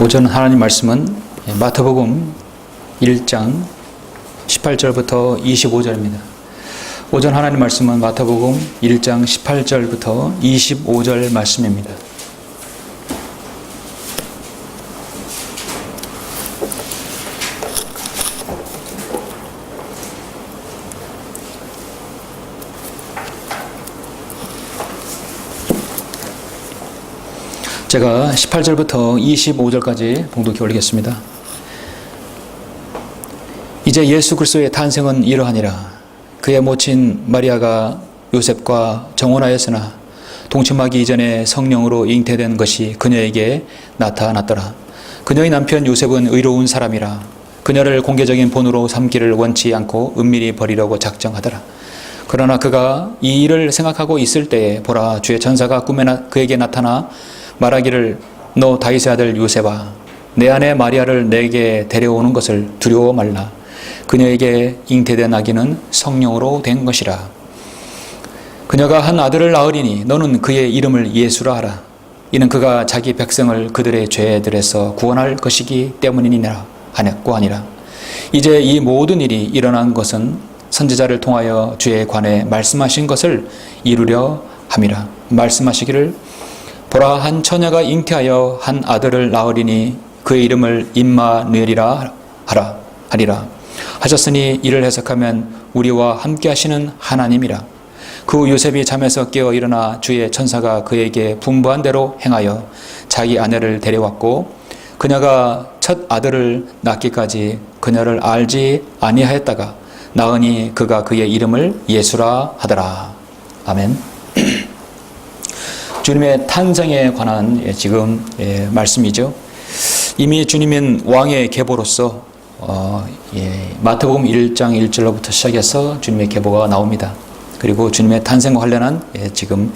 오전 하나님 말씀은 마태복음 1장 18절부터 25절입니다. 오전 하나님 말씀은 마태복음 1장 18절부터 25절 말씀입니다. 제가 18절부터 25절까지 봉독해 올리겠습니다. 이제 예수 그리스도의 탄생은 이러하니라. 그의 모친 마리아가 요셉과 정혼하였으나 동침하기 이전에 성령으로 잉태된 것이 그녀에게 나타났더라. 그녀의 남편 요셉은 의로운 사람이라. 그녀를 공개적인 본으로 삼기를 원치 않고 은밀히 버리려고 작정하더라. 그러나 그가 이 일을 생각하고 있을 때에 보라, 주의 천사가 꿈에 그에게 나타나 말하기를, 너 다윗의 아들 요셉아, 내 아내 마리아를 내게 데려오는 것을 두려워 말라. 그녀에게 잉태된 아기는 성령으로 된 것이라. 그녀가 한 아들을 낳으리니 너는 그의 이름을 예수라 하라. 이는 그가 자기 백성을 그들의 죄들에서 구원할 것이기 때문이니라 하였고 하니라. 이제 이 모든 일이 일어난 것은 선지자를 통하여 주에 관해 말씀하신 것을 이루려 함이라. 말씀하시기를, 보라, 한 처녀가 잉태하여 한 아들을 낳으리니 그의 이름을 임마누엘이라 하리라 하셨으니 이를 해석하면 우리와 함께 하시는 하나님이라. 그 후 요셉이 잠에서 깨어 일어나 주의 천사가 그에게 분부한 대로 행하여 자기 아내를 데려왔고, 그녀가 첫 아들을 낳기까지 그녀를 알지 아니하였다가 낳으니 그가 그의 이름을 예수라 하더라. 아멘. 주님의 탄생에 관한 지금 말씀이죠. 이미 주님은 왕의 계보로서 마태복음 1장 1절로부터 시작해서 주님의 계보가 나옵니다. 그리고 주님의 탄생과 관련한 지금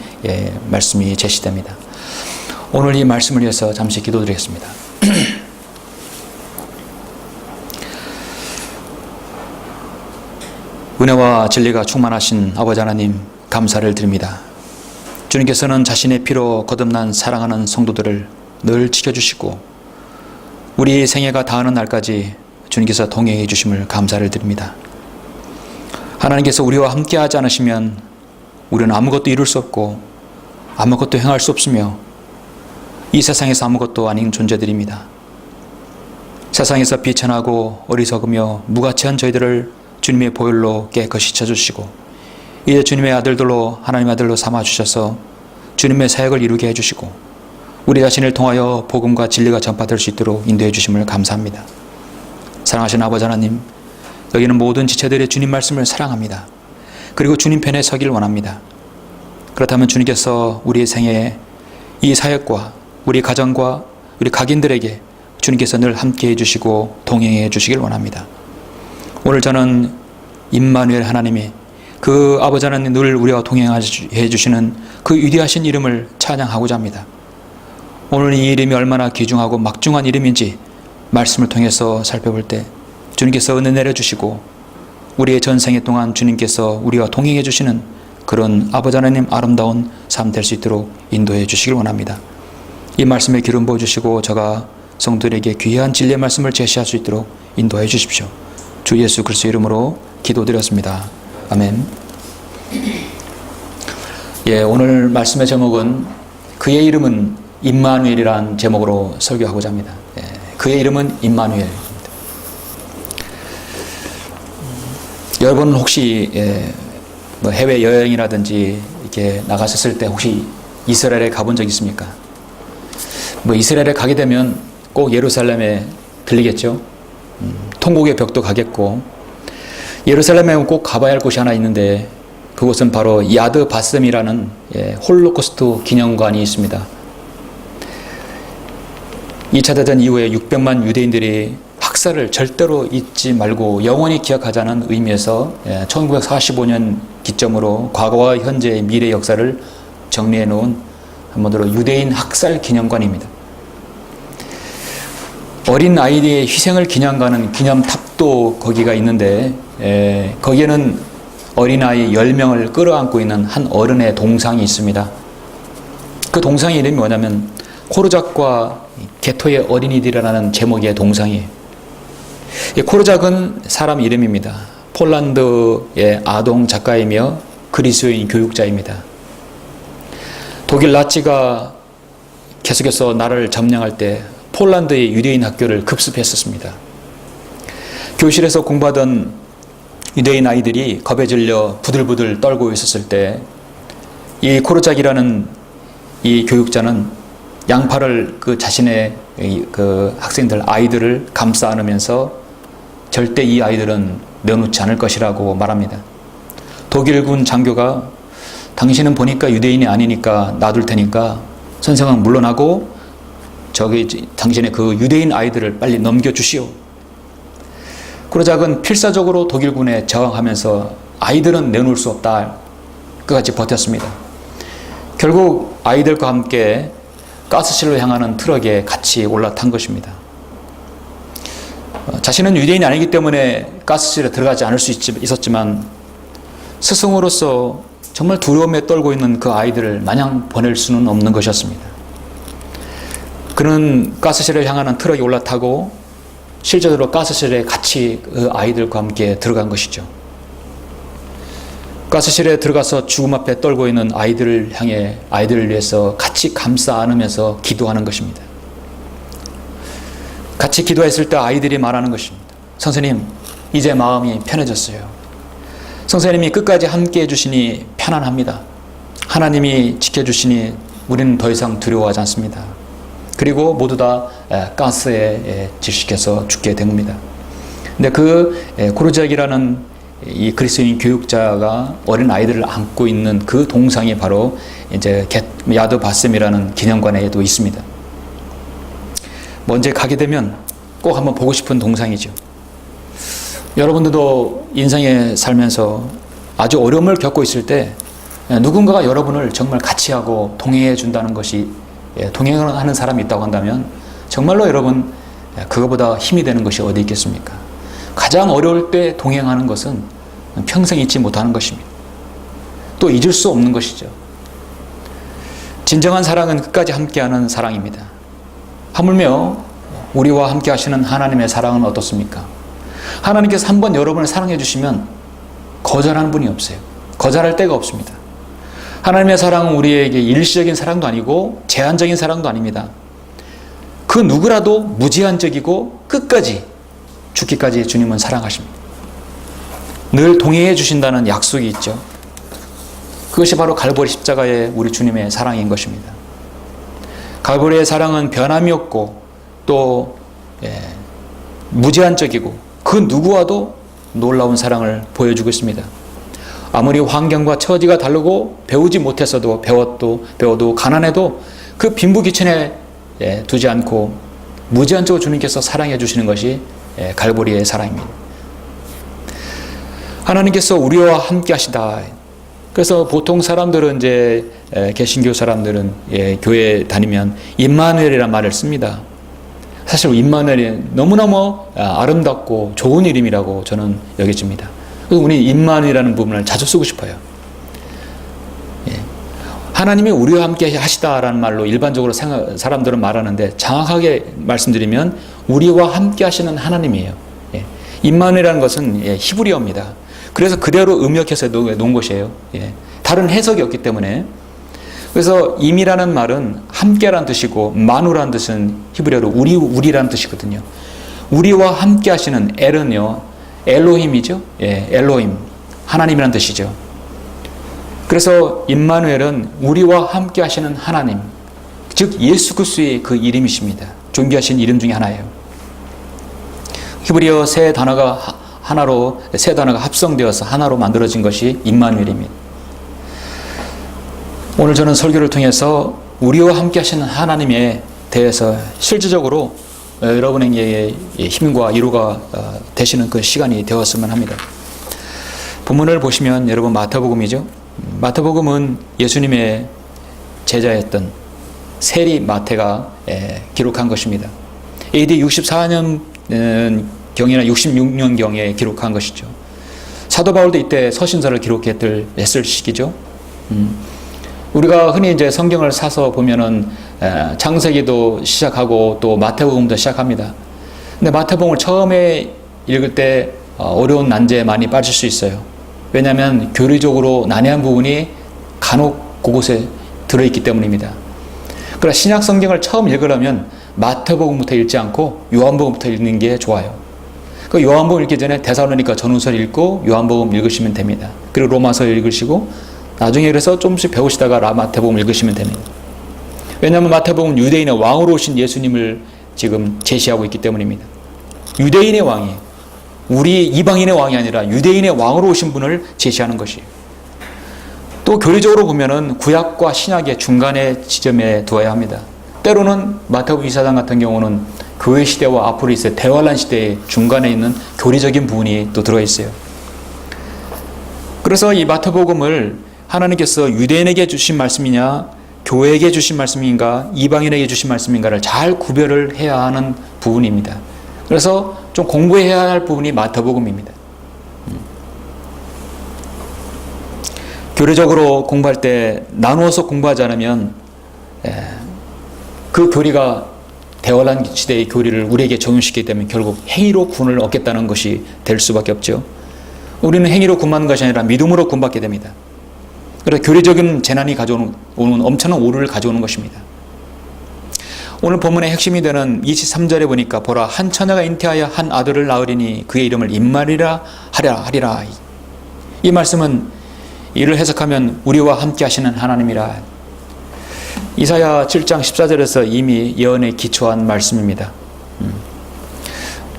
말씀이 제시됩니다. 오늘 이 말씀을 위해서 잠시 기도드리겠습니다. 은혜와 진리가 충만하신 아버지 하나님, 감사를 드립니다. 주님께서는 자신의 피로 거듭난 사랑하는 성도들을 늘 지켜주시고 우리 생애가 다하는 날까지 주님께서 동행해 주심을 감사를 드립니다. 하나님께서 우리와 함께하지 않으시면 우리는 아무것도 이룰 수 없고 아무것도 행할 수 없으며 이 세상에서 아무것도 아닌 존재들입니다. 세상에서 비천하고 어리석으며 무가치한 저희들을 주님의 보혈로 깨끗이 쳐주시고 이제 주님의 아들들로, 하나님의 아들로 삼아주셔서 주님의 사역을 이루게 해주시고 우리 자신을 통하여 복음과 진리가 전파될 수 있도록 인도해 주심을 감사합니다. 사랑하신 아버지 하나님, 여기는 모든 지체들의 주님 말씀을 사랑합니다. 그리고 주님 편에 서길 원합니다. 그렇다면 주님께서 우리의 생애에 이 사역과 우리 가정과 우리 각인들에게 주님께서 늘 함께 해주시고 동행해 주시길 원합니다. 오늘 저는 임마누엘 하나님이 그 아버지 하나님 늘 우리와 동행해 주시는 그 위대하신 이름을 찬양하고자 합니다. 오늘 이 이름이 얼마나 귀중하고 막중한 이름인지 말씀을 통해서 살펴볼 때 주님께서 은혜 내려주시고 우리의 전생애 동안 주님께서 우리와 동행해 주시는 그런 아버지 하나님 아름다운 삶 될 수 있도록 인도해 주시길 원합니다. 이 말씀에 기름 부어주시고 저가 성도들에게 귀한 진리의 말씀을 제시할 수 있도록 인도해 주십시오. 주 예수 그리스도 이름으로 기도드렸습니다. 아멘. 오늘 말씀의 제목은 그의 이름은 임마누엘이라는 제목으로 설교하고자 합니다. 그의 이름은 임마누엘입니다. 여러분 혹시 해외 여행이라든지 이렇게 나가셨을 때 혹시 이스라엘에 가본 적 있습니까? 이스라엘에 가게 되면 꼭 예루살렘에 들리겠죠. 통곡의 벽도 가겠고, 예루살렘에 꼭 가봐야 할 곳이 하나 있는데 그곳은 바로 야드 바셈이라는 홀로코스트 기념관이 있습니다. 2차 대전 이후에 600만 유대인들이 학살을 절대로 잊지 말고 영원히 기억하자는 의미에서 1945년 기점으로 과거와 현재의 미래 역사를 정리해 놓은 한마디로 유대인 학살 기념관입니다. 어린 아이들의 희생을 기념하는 기념탑도 거기가 있는데 거기에는 어린아이 10명을 끌어안고 있는 한 어른의 동상이 있습니다. 그 동상의 이름이 뭐냐면 코르작과 게토의 어린이들이라는 제목의 동상이에요. 이 코르작은 사람 이름입니다. 폴란드의 아동 작가이며 그리스도인 교육자입니다. 독일 나치가 계속해서 나라를 점령할 때 폴란드의 유대인 학교를 급습했었습니다. 교실에서 공부하던 유대인 아이들이 겁에 질려 부들부들 떨고 있었을 때 이 코르작이라는 이 교육자는 양팔을 그 자신의 그 학생들 아이들을 감싸 안으면서 절대 이 아이들은 내놓지 않을 것이라고 말합니다. 독일군 장교가 당신은 보니까 유대인이 아니니까 놔둘 테니까 선생은 물러나고 당신의 그 유대인 아이들을 빨리 넘겨주시오. 코르작은 필사적으로 독일군에 저항하면서 아이들은 내놓을 수 없다 끝까지 버텼습니다. 결국 아이들과 함께 가스실로 향하는 트럭에 같이 올라탄 것입니다. 자신은 유대인이 아니기 때문에 가스실에 들어가지 않을 수 있었지만 스승으로서 정말 두려움에 떨고 있는 그 아이들을 마냥 보낼 수는 없는 것이었습니다. 그는 가스실을 향하는 트럭에 올라타고 실제로 가스실에 같이 그 아이들과 함께 들어간 것이죠. 가스실에 들어가서 죽음 앞에 떨고 있는 아이들을 향해 아이들을 위해서 같이 감싸 안으면서 기도하는 것입니다. 같이 기도했을 때 아이들이 말하는 것입니다. 선생님, 이제 마음이 편해졌어요. 선생님이 끝까지 함께 해주시니 편안합니다. 하나님이 지켜주시니 우리는 더 이상 두려워하지 않습니다. 그리고 모두 다 가스에 질식해서 죽게 된 겁니다. 근데 그 코르작이라는 이 그리스도인 교육자가 어린 아이들을 안고 있는 그 동상이 바로 이제 야드 바셈이라는 기념관에도 있습니다. 언제 가게 되면 꼭 한번 보고 싶은 동상이죠. 여러분들도 인생에 살면서 아주 어려움을 겪고 있을 때 누군가가 여러분을 정말 같이 하고 동행해 준다는 것이 동행을 하는 사람이 있다고 한다면 정말로 여러분 그거보다 힘이 되는 것이 어디 있겠습니까? 가장 어려울 때 동행하는 것은 평생 잊지 못하는 것입니다. 또 잊을 수 없는 것이죠. 진정한 사랑은 끝까지 함께하는 사랑입니다. 하물며 우리와 함께 하시는 하나님의 사랑은 어떻습니까? 하나님께서 한번 여러분을 사랑해 주시면 거절하는 분이 없어요. 거절할 데가 없습니다. 하나님의 사랑은 우리에게 일시적인 사랑도 아니고 제한적인 사랑도 아닙니다. 그 누구라도 무제한적이고 끝까지 죽기까지 주님은 사랑하십니다. 늘 동행해 주신다는 약속이 있죠. 그것이 바로 갈보리 십자가의 우리 주님의 사랑인 것입니다. 갈보리의 사랑은 변함이 없고 또 무제한적이고 그 누구와도 놀라운 사랑을 보여주고 있습니다. 아무리 환경과 처지가 다르고 배우지 못했어도 배워도 가난해도 그 빈부귀천에 두지 않고 무제한적으로 주님께서 사랑해 주시는 것이 갈보리의 사랑입니다. 하나님께서 우리와 함께 하시다. 그래서 보통 사람들은 이제 개신교 사람들은 교회 다니면 임마누엘이라는 말을 씁니다. 사실 임마누엘이 너무너무 아름답고 좋은 이름이라고 저는 여겨집니다. 그래서 우리 임마누엘이라는 부분을 자주 쓰고 싶어요. 하나님이 우리와 함께 하시다라는 말로 일반적으로 사람들은 말하는데 정확하게 말씀드리면 우리와 함께 하시는 하나님이에요. 임마누엘이라는 것은 히브리어입니다. 그래서 그대로 음역해서 놓은 것이에요. 다른 해석이 없기 때문에. 그래서 임이라는 말은 함께라는 뜻이고 마누라는 뜻은 히브리어로 우리라는 뜻이거든요. 우리와 함께 하시는 엘은요 엘로힘이죠. 엘로힘 하나님이라는 뜻이죠. 그래서 임마누엘은 우리와 함께 하시는 하나님, 즉 예수 그리스도의 그 이름이십니다. 존귀하신 이름 중에 하나예요. 히브리어 세 단어가 합성되어서 하나로 만들어진 것이 임마누엘입니다. 오늘 저는 설교를 통해서 우리와 함께 하시는 하나님에 대해서 실질적으로 여러분에게 힘과 위로가 되시는 그 시간이 되었으면 합니다. 본문을 보시면 여러분 마태복음이죠. 마태복음은 예수님의 제자였던 세리 마태가 기록한 것입니다. AD 64년 경이나 66년 경에 기록한 것이죠. 사도 바울도 이때 서신서를 기록했을 시기죠. 우리가 흔히 이제 성경을 사서 보면은 창세기도 시작하고 또 마태복음도 시작합니다. 근데 마태복음을 처음에 읽을 때 어려운 난제에 많이 빠질 수 있어요. 왜냐하면 교리적으로 난해한 부분이 간혹 그곳에 들어있기 때문입니다. 그러나 신약 성경을 처음 읽으려면 마태복음부터 읽지 않고 요한복음부터 읽는 게 좋아요. 그 요한복음 읽기 전에 데살로니가 전후서를 읽고 요한복음 읽으시면 됩니다. 그리고 로마서 읽으시고 나중에 그래서 조금씩 배우시다가 마태복음 읽으시면 됩니다. 왜냐하면 마태복음은 유대인의 왕으로 오신 예수님을 지금 제시하고 있기 때문입니다. 유대인의 왕이에요. 우리 이방인의 왕이 아니라 유대인의 왕으로 오신 분을 제시하는 것이에요. 또 교리적으로 보면은 구약과 신약의 중간의 지점에 두어야 합니다. 때로는 마태복음 2사장 같은 경우는 교회 시대와 앞으로 있을 대환란 시대의 중간에 있는 교리적인 부분이 또 들어 있어요. 그래서 이 마태복음을 하나님께서 유대인에게 주신 말씀이냐, 교회에게 주신 말씀인가, 이방인에게 주신 말씀인가를 잘 구별을 해야 하는 부분입니다. 그래서 좀 공부해야 할 부분이 마태복음입니다. 교리적으로 공부할 때 나누어서 공부하지 않으면 그 교리가 대환란 시대의 교리를 우리에게 적용시키기 때문에 결국 행위로 구원을 얻겠다는 것이 될 수밖에 없죠. 우리는 행위로 구원받는 것이 아니라 믿음으로 구원받게 됩니다. 그래서 교리적인 재난이 가져오는 엄청난 오류를 가져오는 것입니다. 오늘 본문의 핵심이 되는 23절에 보니까 보라 한 처녀가 잉태하여 한 아들을 낳으리니 그의 이름을 임마누엘이라 하리라. 이 말씀은 이를 해석하면 우리와 함께 하시는 하나님이라. 이사야 7장 14절에서 이미 예언에 기초한 말씀입니다.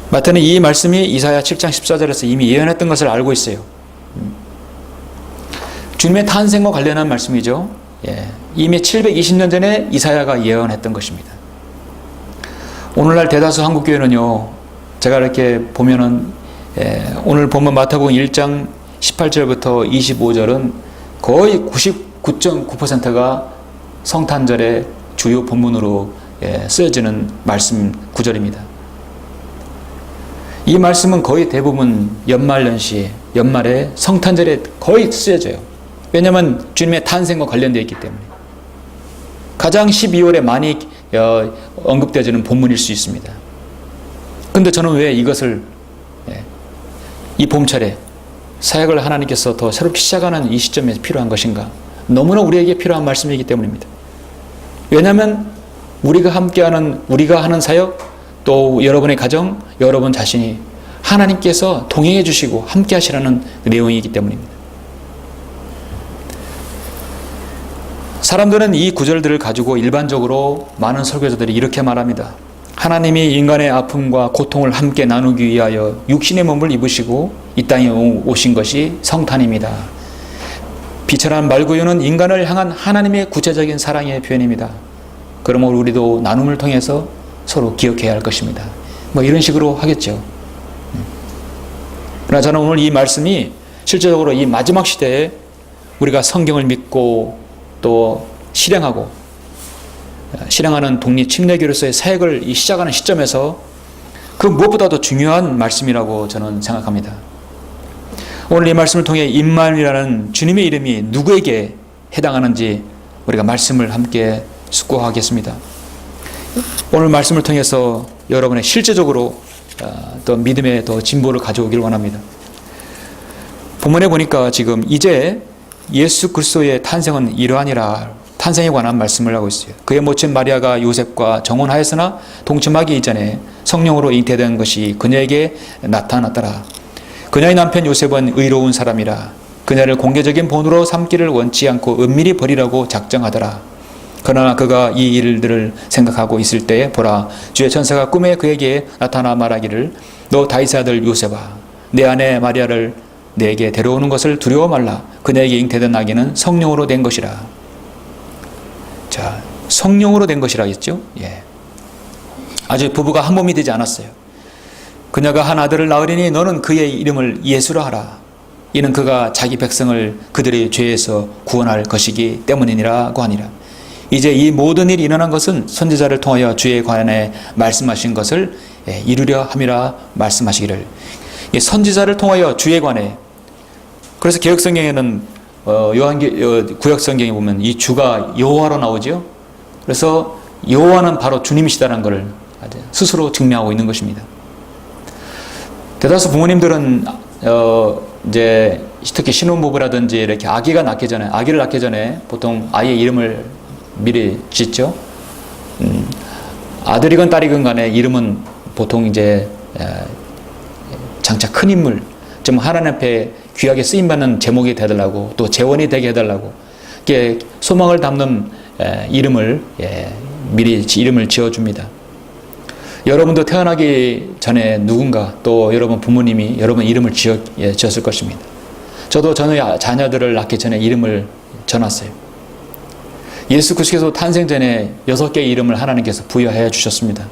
마태는 이 말씀이 이사야 7장 14절에서 이미 예언했던 것을 알고 있어요. 주님의 탄생과 관련한 말씀이죠. 이미 720년 전에 이사야가 예언했던 것입니다. 오늘날 대다수 한국교회는요, 제가 이렇게 보면은 오늘 보면 마태복음 1장 18절부터 25절은 거의 99.9%가 성탄절의 주요 본문으로 쓰여지는 말씀 구절입니다. 이 말씀은 거의 대부분 연말연시, 연말에 성탄절에 거의 쓰여져요. 왜냐하면 주님의 탄생과 관련되어 있기 때문에. 가장 12월에 많이 언급되어지는 본문일 수 있습니다. 그런데 저는 왜 이것을 이 봄철에 사역을 하나님께서 더 새롭게 시작하는 이 시점에 필요한 것인가? 너무나 우리에게 필요한 말씀이기 때문입니다. 왜냐하면 우리가 함께하는, 우리가 하는 사역, 또 여러분의 가정, 여러분 자신이 하나님께서 동행해 주시고 함께 하시라는 내용이기 때문입니다. 사람들은 이 구절들을 가지고 일반적으로 많은 설교자들이 이렇게 말합니다. 하나님이 인간의 아픔과 고통을 함께 나누기 위하여 육신의 몸을 입으시고 이 땅에 오신 것이 성탄입니다. 비천한 말구유는 인간을 향한 하나님의 구체적인 사랑의 표현입니다. 그러므로 우리도 나눔을 통해서 서로 기억해야 할 것입니다. 이런 식으로 하겠죠. 그러나 저는 오늘 이 말씀이 실제적으로 이 마지막 시대에 우리가 성경을 믿고 또 실행하는 독립 침례교로서의 사역을 시작하는 시점에서 그 무엇보다도 중요한 말씀이라고 저는 생각합니다. 오늘 이 말씀을 통해 임마누엘이라는 주님의 이름이 누구에게 해당하는지 우리가 말씀을 함께 숙고하겠습니다. 오늘 말씀을 통해서 여러분의 실제적으로 또 믿음의 더 진보를 가져오기를 원합니다. 본문에 보니까 지금 이제 예수 그리스도의 탄생은 이러하니라, 탄생에 관한 말씀을 하고 있어요. 그의 모친 마리아가 요셉과 정혼하였으나 동침하기 이전에 성령으로 잉태된 것이 그녀에게 나타났더라. 그녀의 남편 요셉은 의로운 사람이라 그녀를 공개적인 본으로 삼기를 원치 않고 은밀히 버리라고 작정하더라. 그러나 그가 이 일들을 생각하고 있을 때에 보라, 주의 천사가 꿈에 그에게 나타나 말하기를 너 다윗의 아들 요셉아, 내 아내 마리아를 내게 데려오는 것을 두려워 말라. 그녀에게 잉태된 아기는 성령으로 된 것이라. 자, 성령으로 된 것이라겠죠? 아직 부부가 한 몸이 되지 않았어요. 그녀가 한 아들을 낳으리니 너는 그의 이름을 예수라 하라. 이는 그가 자기 백성을 그들의 죄에서 구원할 것이기 때문이니라고 하니라. 이제 이 모든 일이 일어난 것은 선지자를 통하여 주에 관해 말씀하신 것을 이루려 함이라 말씀하시기를. 선지자를 통하여 주에 관해. 그래서 개혁성경에는 구약성경에 보면 이 주가 여호와로 나오죠. 그래서 여호와는 바로 주님이시다는 것을 스스로 증명하고 있는 것입니다. 대다수 부모님들은 이제 특히 신혼부부라든지 이렇게 아기를 낳기 전에 보통 아이의 이름을 미리 짓죠. 아들이건 딸이건 간에 이름은 보통 이제 장차 큰 인물, 좀 하나님 앞에 귀하게 쓰임받는 제목이 되달라고, 또 재원이 되게 해달라고, 이렇게 소망을 담는 이름을 미리 이름을 지어줍니다. 여러분도 태어나기 전에 누군가, 또 여러분 부모님이 여러분 이름을 지었을 것입니다. 저도 저의 자녀들을 낳기 전에 이름을 지어놨어요. 예수 그리스도께서 탄생 전에 6개의 이름을 하나님께서 부여해 주셨습니다.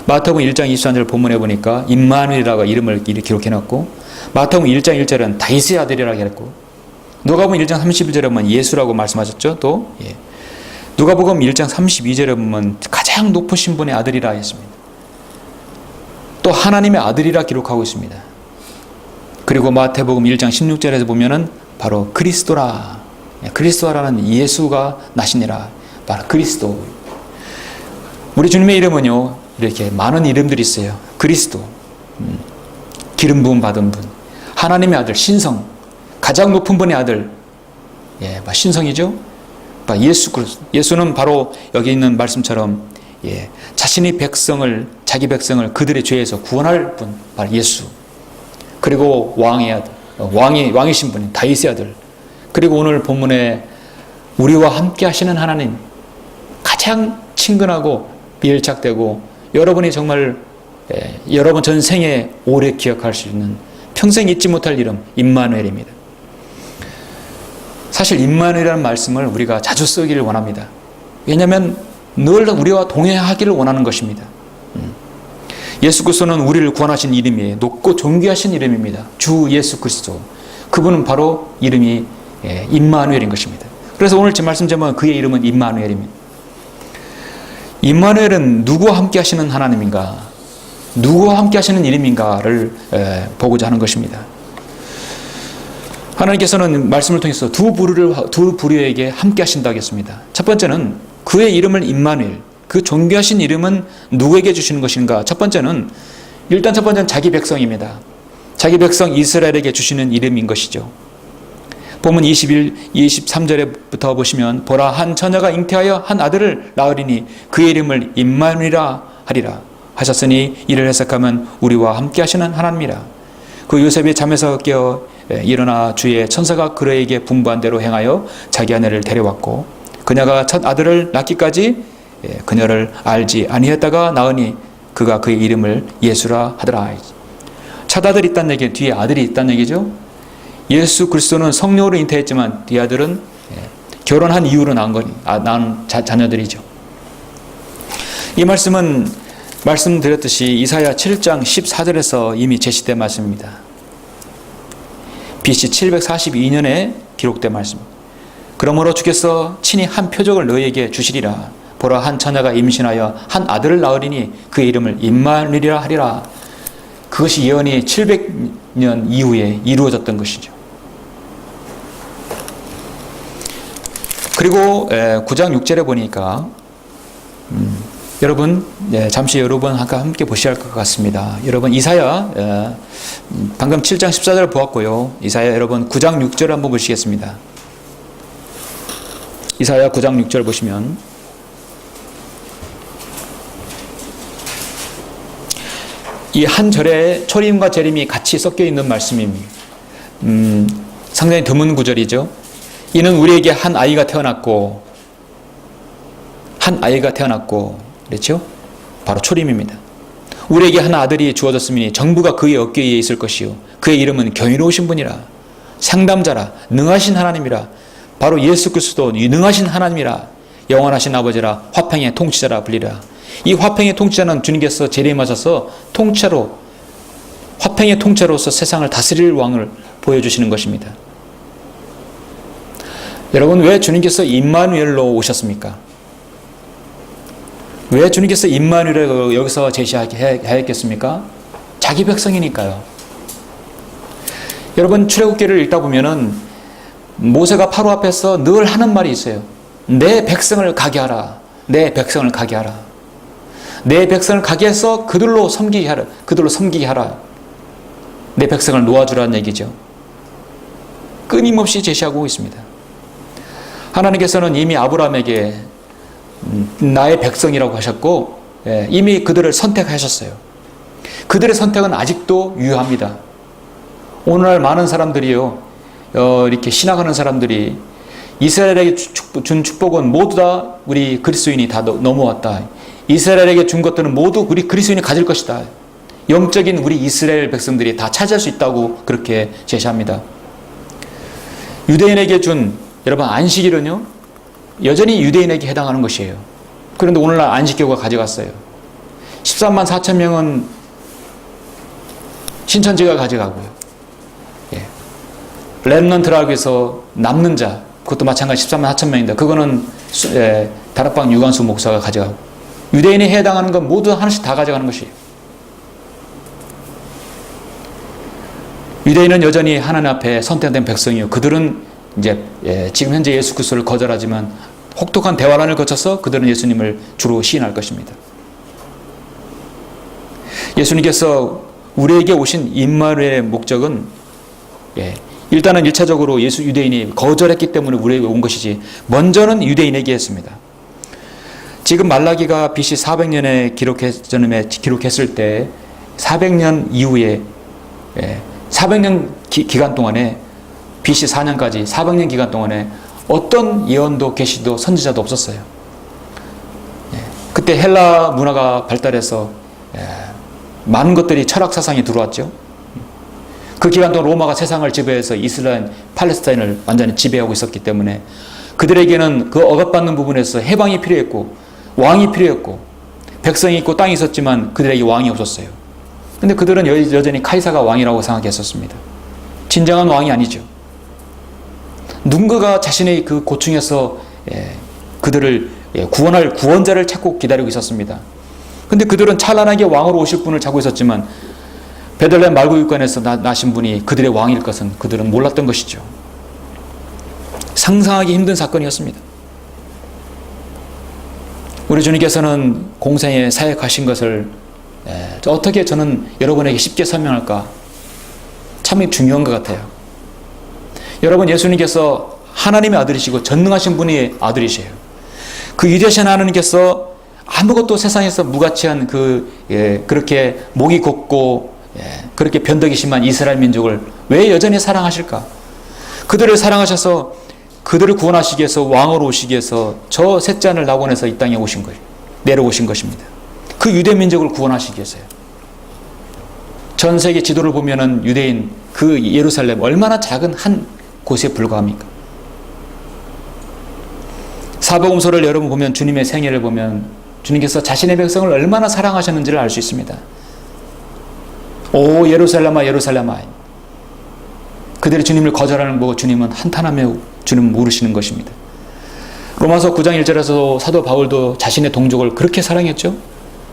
마태복음 1장 23절 본문에 보니까 임마누엘이라고 이름을 기록해놨고, 마태복음 1장 1절은 다윗의 아들이라고 했고, 누가복음 1장 31절에 보면 예수라고 말씀하셨죠. 또 누가복음 1장 32절에 보면 가장 높으신 분의 아들이라 했습니다. 또 하나님의 아들이라 기록하고 있습니다. 그리고 마태복음 1장 16절에서 보면은 바로 그리스도라는 예수가 나시니라, 바로 그리스도. 우리 주님의 이름은요, 이렇게 많은 이름들이 있어요. 그리스도, 기름 부음 받은 분, 하나님의 아들, 신성, 가장 높은 분의 아들, 신성이죠. 예수 그리스도. 예수는 바로 여기 있는 말씀처럼 자신이 자기 백성을 그들의 죄에서 구원할 분, 바로 예수. 그리고 왕의 아들, 왕이신 분인 다윗의 아들. 그리고 오늘 본문에 우리와 함께 하시는 하나님, 가장 친근하고 밀착되고 여러분이 정말 여러분 전생에 오래 기억할 수 있는, 평생 잊지 못할 이름, 임마누엘입니다. 사실 임마누엘이라는 말씀을 우리가 자주 쓰기를 원합니다. 왜냐하면 늘 우리와 동행하기를 원하는 것입니다. 예수 그리스도는 우리를 구원하신 이름이에요. 높고 존귀하신 이름입니다. 주 예수 그리스도. 그분은 바로 이름이 임마누엘인 것입니다. 그래서 오늘 제 말씀 제목은 그의 이름은 임마누엘입니다. 임마누엘은 누구와 함께 하시는 하나님인가, 누구와 함께 하시는 이름인가를 보고자 하는 것입니다. 하나님께서는 말씀을 통해서 두 부류에게 함께 하신다고 했습니다. 첫 번째는 그의 이름을 임마누엘, 그 존귀하신 이름은 누구에게 주시는 것인가? 첫 번째는 자기 백성입니다. 자기 백성 이스라엘에게 주시는 이름인 것이죠. 본문 23절부터 보시면, 보라, 한 처녀가 잉태하여 한 아들을 낳으리니 그의 이름을 임마누엘이라 하리라 하셨으니, 이를 해석하면 우리와 함께 하시는 하나님이라. 그 요셉이 잠에서 깨어 일어나 주의 천사가 그에게 분부한 대로 행하여 자기 아내를 데려왔고, 그녀가 첫 아들을 낳기까지 그녀를 알지 아니했다가 낳으니 그가 그의 이름을 예수라 하더라. 첫 아들이 있다는 얘기, 뒤에 아들이 있다는 얘기죠. 예수 그리스도는 성령으로 잉태했지만 이 아들은 결혼한 이후로 낳은 자녀들이죠. 이 말씀은 말씀드렸듯이 이사야 7장 14절에서 이미 제시된 말씀입니다. BC 742년에 기록된 말씀. 그러므로 주께서 친히 한 표적을 너희에게 주시리라. 보라, 한 처녀가 임신하여 한 아들을 낳으리니 그의 이름을 임마누엘이라 하리라. 그것이 예언이 700년 이후에 이루어졌던 것이죠. 그리고 9장 6절에 보니까 여러분, 잠시 여러분 함께 보셔야 할 것 같습니다. 여러분, 이사야 방금 7장 14절을 보았고요. 이사야 여러분 9장 6절을 한번 보시겠습니다. 이사야 9장 6절 보시면, 이 한 절에 초림과 재림이 같이 섞여 있는 말씀입니다. 상당히 드문 구절이죠. 이는 우리에게 한 아이가 태어났고 그렇죠? 바로 초림입니다. 우리에게 한 아들이 주어졌으니 정부가 그의 어깨에 있을 것이요 그의 이름은 경이로우신 분이라, 상담자라, 능하신 하나님이라. 바로 예수 그리스도 능하신 하나님이라, 영원하신 아버지라, 화평의 통치자라 불리라. 이 화평의 통치자는 주님께서 재림하셔서 화평의 통치자로서 세상을 다스릴 왕을 보여주시는 것입니다. 여러분, 왜 주님께서 임마누엘로 오셨습니까? 왜 주님께서 임마누엘을 여기서 제시하겠습니까? 자기 백성이니까요. 여러분, 출애굽기를 읽다 보면은 모세가 파로 앞에서 늘 하는 말이 있어요. 내 백성을 가게 하라. 내 백성을 가게 하라. 내 백성을 가게 해서 그들로 섬기게 하라. 그들로 섬기게 하라. 내 백성을 놓아주라는 얘기죠. 끊임없이 제시하고 있습니다. 하나님께서는 이미 아브라함에게 나의 백성이라고 하셨고 이미 그들을 선택하셨어요. 그들의 선택은 아직도 유효합니다. 오늘날 많은 사람들이요, 이렇게 신학하는 사람들이 이스라엘에게 준 축복은 모두 다 우리 그리스도인이 다 넘어왔다. 이스라엘에게 준 것들은 모두 우리 그리스도인이 가질 것이다. 영적인 우리 이스라엘 백성들이 다 차지할 수 있다고 그렇게 제시합니다. 유대인에게 준 여러분 안식일은요, 여전히 유대인에게 해당하는 것이에요. 그런데 오늘날 안식교가 가져갔어요. 13만 4천 명은 신천지가 가져가고요. 렘넌트라고 해서 남는 자, 그것도 마찬가지 13만 4천 명인데 그거는 다락방 유관수 목사가 가져가고, 유대인에 해당하는 건 모두 하나씩 다 가져가는 것이에요. 유대인은 여전히 하나님 앞에 선택된 백성이요, 그들은 이제 지금 현재 예수 그리스도를 거절하지만 혹독한 대화란을 거쳐서 그들은 예수님을 주로 시인할 것입니다. 예수님께서 우리에게 오신 임마누엘의 목적은 일단은 1차적으로 유대인이 거절했기 때문에 우리에게 온 것이지, 먼저는 유대인에게 했습니다. 지금 말라기가 BC 400년에 기록했을 때 400년 이후에 400년 기간 동안에, BC 4년까지 400년 기간 동안에 어떤 예언도 계시도 선지자도 없었어요. 그때 헬라 문화가 발달해서 많은 것들이 철학 사상이 들어왔죠. 그 기간 동안 로마가 세상을 지배해서 이스라엘, 팔레스타인을 완전히 지배하고 있었기 때문에 그들에게는 그 억압받는 부분에서 해방이 필요했고 왕이 필요했고, 백성이 있고 땅이 있었지만 그들에게 왕이 없었어요. 근데 그들은 여전히 카이사가 왕이라고 생각했었습니다. 진정한 왕이 아니죠. 누군가가 자신의 그 고충에서 그들을 구원할 구원자를 찾고 기다리고 있었습니다. 근데 그들은 찬란하게 왕으로 오실 분을 찾고 있었지만 베들레헴 말구유관에서 나신 분이 그들의 왕일 것은 그들은 몰랐던 것이죠. 상상하기 힘든 사건이었습니다. 우리 주님께서는 공생에 사역하신 것을 어떻게 저는 여러분에게 쉽게 설명할까? 참 중요한 것 같아요. 여러분, 예수님께서 하나님의 아들이시고 전능하신 분이 아들이세요. 그 위대하신 하나님께서 아무것도 세상에서 무가치한 그렇게 목이 곱고 그렇게 변덕이 심한 이스라엘 민족을 왜 여전히 사랑하실까? 그들을 사랑하셔서 그들을 구원하시기 위해서 왕으로 오시기 위해서 저 셋째 아들 낙원에서 이 땅에 오신 거예요. 내려오신 것입니다. 그 유대 민족을 구원하시기 위해서요. 전 세계 지도를 보면은 유대인 그 예루살렘 얼마나 작은 한 곳에 불과합니까? 사복음서를 여러분 보면, 주님의 생애를 보면 주님께서 자신의 백성을 얼마나 사랑하셨는지를 알 수 있습니다. 오 예루살렘아 예루살렘아, 그들이 주님을 거절하는 거 주님은 한탄하며 주님은 모르시는 것입니다. 로마서 9장 1절에서 사도 바울도 자신의 동족을 그렇게 사랑했죠.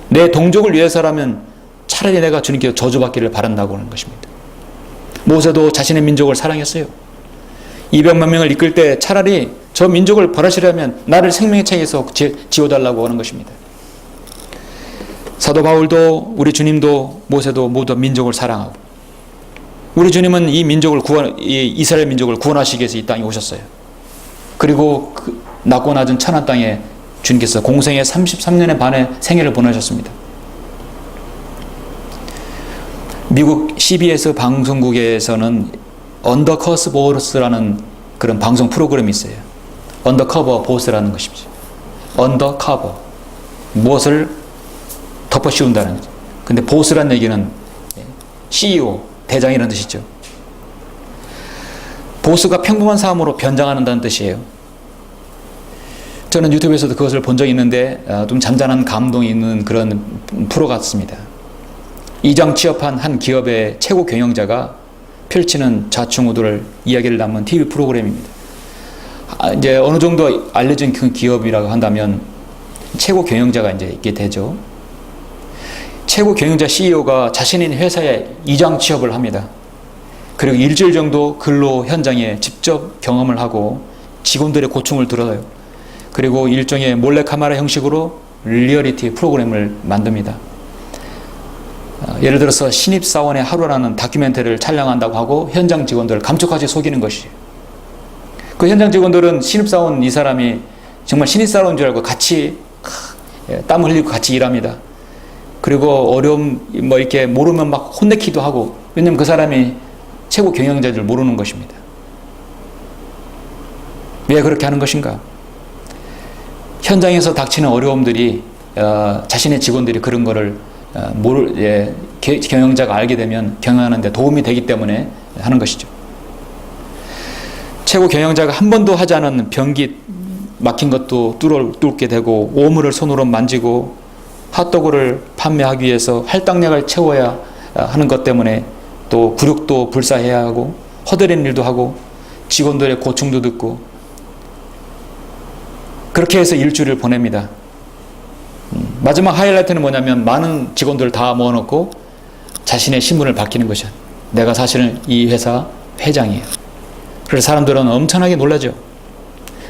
내 동족을 위해서라면 차라리 내가 주님께 저주받기를 바란다고 하는 것입니다. 모세도 자신의 민족을 사랑했어요. 200만 명을 이끌 때 차라리 저 민족을 벌하시려면 나를 생명의 창에서 지워달라고 하는 것입니다. 사도 바울도, 우리 주님도, 모세도 모두 민족을 사랑하고, 우리 주님은 이 이스라엘 민족을 구원하시기 위해서 이 땅에 오셨어요. 그리고 낮고 낮은 천한 땅에 주님께서 공생의 33년의 반의 생애를 보내셨습니다. 미국 CBS 방송국에서는 언더커스 보스라는 그런 방송 프로그램이 있어요. 언더커버 보스라는 것이죠. 언더커버, 무엇을 덮어씌운다는 거죠. 근데 보스라는 얘기는 CEO, 대장이라는 뜻이죠. 보스가 평범한 삶으로 변장한다는 뜻이에요. 저는 유튜브에서도 그것을 본 적이 있는데 좀 잔잔한 감동이 있는 그런 프로 같습니다. 이장 취업한 한 기업의 최고 경영자가 펼치는 좌충우돌 이야기를 담은 TV 프로그램입니다. 이제 어느 정도 알려진 그 기업이라고 한다면 최고 경영자가 이제 있게 되죠. 최고 경영자 CEO가 자신의 회사에 이장 취업을 합니다. 그리고 일주일 정도 근로 현장에 직접 경험을 하고 직원들의 고충을 들어요. 그리고 일종의 몰래카메라 형식으로 리얼리티 프로그램을 만듭니다. 예를 들어서 신입사원의 하루라는 다큐멘터리를 촬영한다고 하고 현장 직원들을 감쪽같이 속이는 것이에요. 그 현장 직원들은 신입사원 이 사람이 정말 신입사원인 줄 알고 같이 땀 흘리고 같이 일합니다. 그리고 어려움 이렇게 모르면 막 혼내기도 하고, 왜냐면 그 사람이 최고 경영자인 줄 모르는 것입니다. 왜 그렇게 하는 것인가? 현장에서 닥치는 어려움들이 자신의 직원들이 그런 거를 경영자가 알게 되면 경영하는 데 도움이 되기 때문에 하는 것이죠. 최고 경영자가 한 번도 하지 않은 변기 막힌 것도 뚫게 되고, 오물을 손으로 만지고, 핫도그를 판매하기 위해서 할당량을 채워야 하는 것 때문에 또 굴욕도 불사해야 하고, 허드렛 일도 하고, 직원들의 고충도 듣고, 그렇게 해서 일주일을 보냅니다. 마지막 하이라이트는 뭐냐면 많은 직원들을 다 모아놓고 자신의 신분을 밝히는 것이야. 내가 사실은 이 회사 회장이에요. 그래서 사람들은 엄청나게 놀라죠.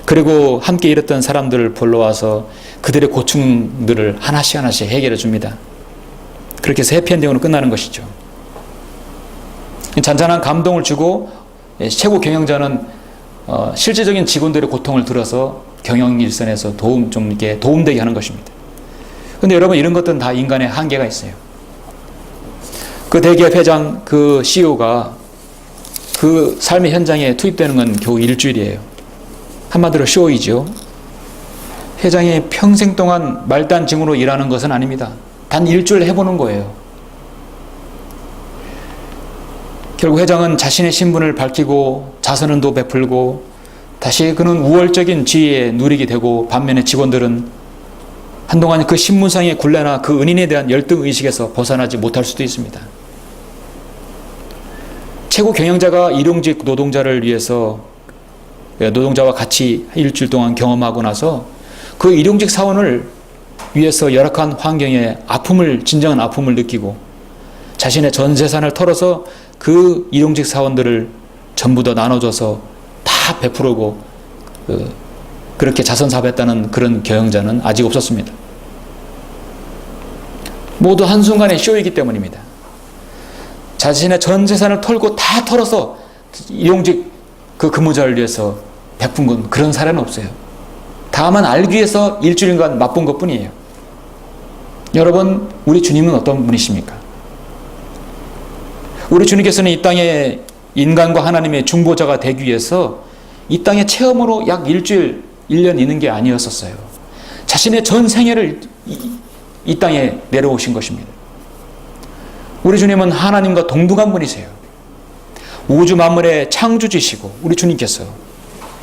그리고 함께 일했던 사람들을 불러와서 그들의 고충들을 하나씩 해결해 줍니다. 그렇게 해서 해피엔딩으로 끝나는 것이죠. 잔잔한 감동을 주고, 최고 경영자는 실질적인 직원들의 고통을 들어서 경영 일선에서 도움되게 하는 것입니다. 그런데 여러분, 이런 것들은 다 인간의 한계가 있어요. 그 대기업 회장, 그 CEO가 그 삶의 현장에 투입되는 건 겨우 일주일이에요. 한마디로 쇼이죠. 회장이 평생 동안 말단징으로 일하는 것은 아닙니다. 단 일주일 해보는 거예요. 결국 회장은 자신의 신분을 밝히고 자선은도 베풀고 다시 그는 우월적인 지위에 누리게 되고, 반면에 직원들은 한동안 그 신분상의 굴레나 그 은인에 대한 열등의식에서 벗어나지 못할 수도 있습니다. 최고 경영자가 일용직 노동자를 위해서 노동자와 같이 일주일 동안 경험하고 나서 그 일용직 사원을 위해서 열악한 환경에 진정한 아픔을 느끼고 자신의 전 재산을 털어서 그 일용직 사원들을 전부 다 나눠줘서 다 베풀고 그렇게 자선사업했다는 그런 경영자는 아직 없었습니다. 모두 한순간의 쇼이기 때문입니다. 자신의 전 재산을 털고 다 털어서 일용직 그 근무자를 위해서 베푼 건 그런 사례는 없어요. 다만 알기 위해서 일주일간 맛본 것 뿐이에요. 여러분, 우리 주님은 어떤 분이십니까? 우리 주님께서는 이 땅에 인간과 하나님의 중보자가 되기 위해서 이 땅에 체험으로 약 일주일, 1년 있는 게 아니었었어요. 자신의 전 생애를 이 땅에 내려오신 것입니다. 우리 주님은 하나님과 동등한 분이세요. 우주 만물의 창조주시고 우리 주님께서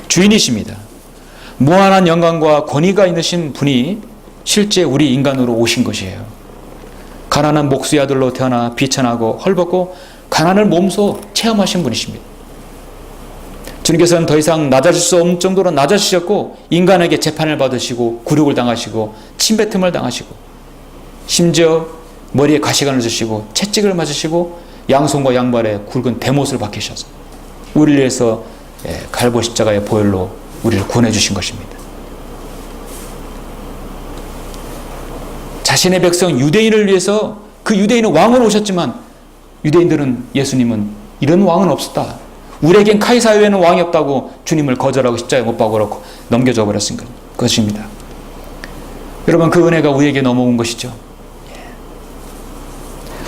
주인이십니다. 무한한 영광과 권위가 있으신 분이 실제 우리 인간으로 오신 것이에요. 가난한 목수의 아들로 태어나 비천하고 헐벗고 가난을 몸소 체험하신 분이십니다. 주님께서는 더 이상 낮아질 수 없는 정도로 낮아지셨고, 인간에게 재판을 받으시고 굴욕을 당하시고 침뱉음을 당하시고, 심지어 머리에 가시관을 주시고 채찍을 맞으시고 양손과 양발에 굵은 대못을 박히셔서 우리를 위해서 갈보 십자가의 보혈로 우리를 구원해 주신 것입니다. 자신의 백성 유대인을 위해서, 그 유대인은 왕으로 오셨지만 유대인들은, 예수님은 이런 왕은 없었다, 우리에겐 카이사 외에는 왕이 없다고 주님을 거절하고 십자가에 못 박으라고 넘겨줘 버렸은 것입니다. 여러분, 그 은혜가 우리에게 넘어온 것이죠.